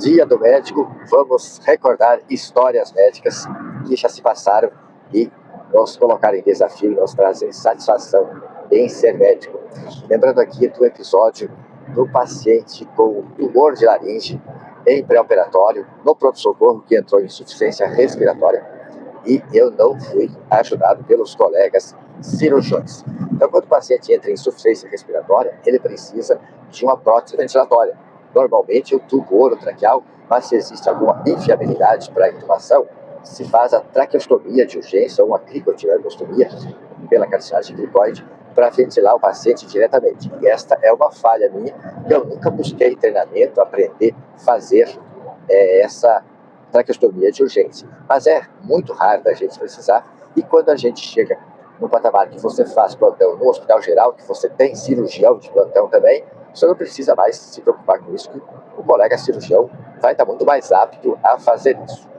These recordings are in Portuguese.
Dia do Médico, vamos recordar histórias médicas que já se passaram e nos colocar em desafio e nos trazer satisfação em ser médico. Lembrando aqui do episódio do paciente com tumor de laringe em pré-operatório, no pronto-socorro, que entrou em insuficiência respiratória, e eu não fui ajudado pelos colegas cirurgiões. Então, quando o paciente entra em insuficiência respiratória, ele precisa de uma prótese ventilatória. Normalmente, o tubo orotraqueal, mas se existe alguma inviabilidade para a intubação, se faz a traqueostomia de urgência ou uma cricotilargostomia pela carcinose cricoide para ventilar o paciente diretamente. E esta é uma falha minha, que eu nunca busquei treinamento, aprender a fazer essa traqueostomia de urgência. Mas é muito raro da gente precisar, e quando a gente chega no patamar que você faz plantão no hospital geral, que você tem cirurgião de plantão também, você não precisa mais se preocupar com isso, que o colega cirurgião vai estar muito mais apto a fazer isso.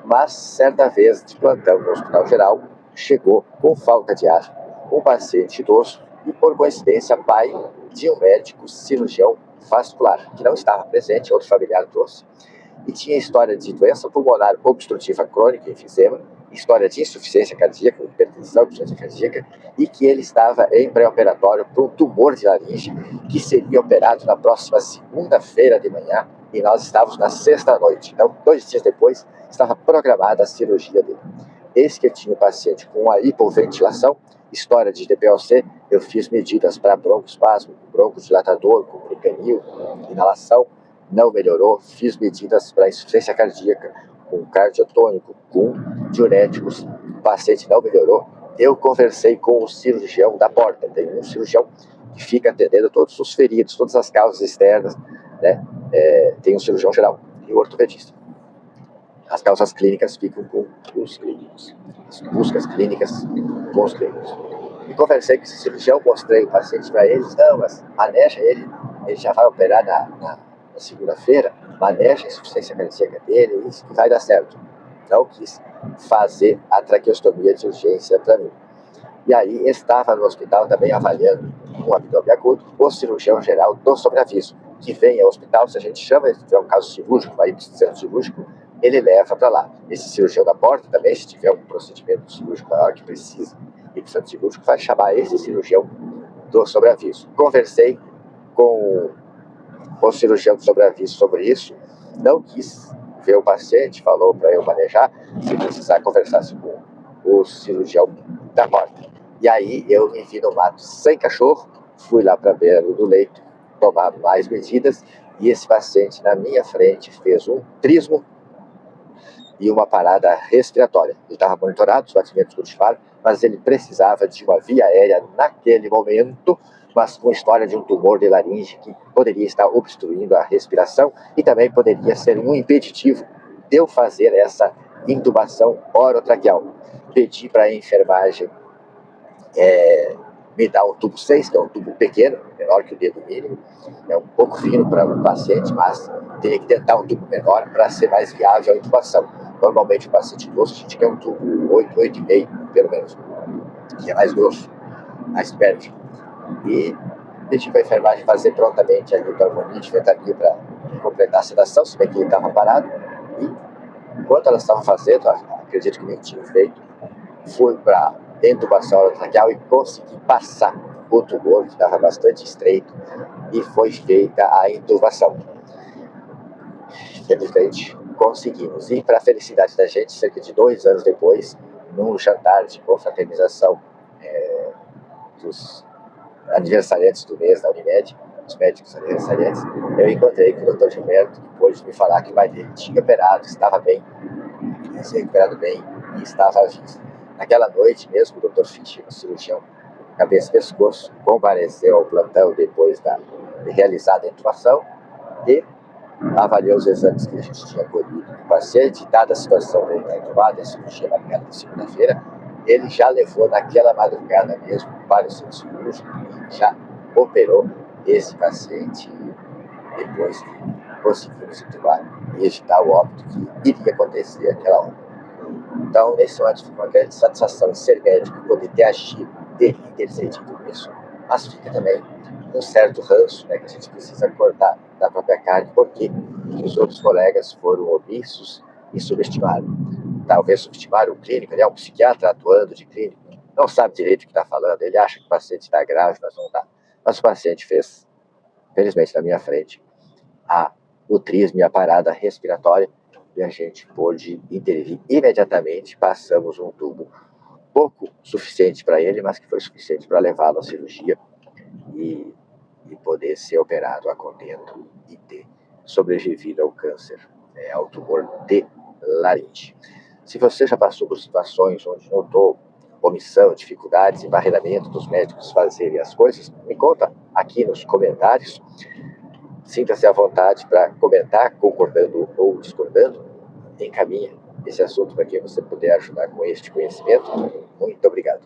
Mas, certa vez, de plantão no hospital geral, chegou com falta de ar um paciente idoso e, por coincidência, pai de um médico cirurgião vascular, que não estava presente, outro familiar trouxe, e tinha história de doença pulmonar obstrutiva crônica, enfisema, história de insuficiência cardíaca, hipertensão, insuficiência cardíaca, e que ele estava em pré-operatório para um tumor de laringe que seria operado na próxima segunda-feira de manhã, e nós estávamos na sexta-noite. Então, 2 dias depois, estava programada a cirurgia dele. Eis que eu tinha o paciente com a hipoventilação, história de DPLC, eu fiz medidas para broncoespasmo, broncodilatador, com procanil, inalação, não melhorou, fiz medidas para insuficiência cardíaca, com cardiotônico, com diuréticos, o paciente não melhorou. Eu conversei com o cirurgião da porta, tem um cirurgião que fica atendendo todos os feridos, todas as causas externas, né? Tem um cirurgião geral e o ortopedista. As causas clínicas ficam com os clínicos, as buscas clínicas com os clínicos. E conversei com esse cirurgião, mostrei o paciente para eles, não, mas maneja ele já vai operar na segunda-feira, maneja a insuficiência cardíaca dele, isso que vai dar certo. Não quis fazer a traqueostomia de urgência para mim. E aí estava no hospital também avaliando um abdômen agudo, o cirurgião geral do sobreaviso, que vem ao hospital, se a gente chama, se tiver um caso cirúrgico, vai para o centro cirúrgico, ele leva para lá. Esse cirurgião da porta também, se tiver um procedimento cirúrgico maior que precisa ir para o centro cirúrgico, vai chamar esse cirurgião do sobreaviso. Conversei com o cirurgião do sobreaviso sobre isso, não quis ver o paciente, falou para eu manejar, se precisar conversasse com o cirurgião da porta. E aí eu me vi no mato sem cachorro, fui lá para a beira do leito tomar mais medidas, e esse paciente na minha frente fez um trismo e uma parada respiratória. Ele estava monitorado, os batimentos disparam, mas ele precisava de uma via aérea naquele momento, mas com história de um tumor de laringe que poderia estar obstruindo a respiração e também poderia ser um impeditivo de eu fazer essa intubação orotraqueal. Pedi para a enfermagem me dar um tubo 6, que é um tubo pequeno, menor que o dedo mínimo, é um pouco fino para um paciente, mas teria que tentar um tubo menor para ser mais viável a intubação. Normalmente o paciente idoso a gente quer um tubo 8, 8,5, pelo menos, que é mais grosso, mais perto. E pedi para a enfermagem fazer prontamente ali o harmonia de fentanil para completar a sedação, se bem que ele estava parado. E enquanto elas estavam fazendo, acredito que nem tinha feito, fui para a intubação orotraqueal e consegui passar o tumor, que estava bastante estreito, e foi feita a intubação. Felizmente, conseguimos. E, para a felicidade da gente, cerca de 2 anos depois, num jantar de confraternização dos aniversariantes do mês da Unimed, os médicos aniversariantes, eu encontrei com o Dr. Gilberto, que pôde me falar que o pai dele tinha operado, estava bem, tinha se recuperado bem e estava vivo. Naquela noite mesmo, o Dr. Fischer, o cirurgião cabeça e pescoço, compareceu ao plantão depois de realizada a intubação e avaliou os exames que a gente tinha colhido do paciente. Dada a situação dele estar intubado, a cirurgia marcada para segunda-feira, ele já levou naquela madrugada mesmo para o centro cirúrgico e já operou esse paciente depois que conseguimos intubar e evitar o óbito que iria acontecer naquela hora. Então, nesse momento, foi uma grande satisfação de ser médico e poder ter agido, ter intercedido nisso. Mas fica também um certo ranço, né, que a gente precisa cortar da própria carne, porque que os outros colegas foram omissos e subestimaram. Talvez subestimaram o clínico, ele é um psiquiatra atuando de clínico, não sabe direito o que está falando, ele acha que o paciente está grave, mas não está. Mas o paciente fez, felizmente na minha frente, a utrismo e a parada respiratória, e a gente pôde intervir imediatamente, passamos um tubo pouco suficiente para ele, mas que foi suficiente para levá-lo à cirurgia e poder ser operado a contento e ter sobrevivido ao câncer, ao tumor de laringe. Se você já passou por situações onde notou omissão, dificuldades, embarreiramento dos médicos fazerem as coisas, me conta aqui nos comentários. Sinta-se à vontade para comentar, concordando ou discordando. Encaminhe esse assunto para quem você puder ajudar com este conhecimento. Muito obrigado.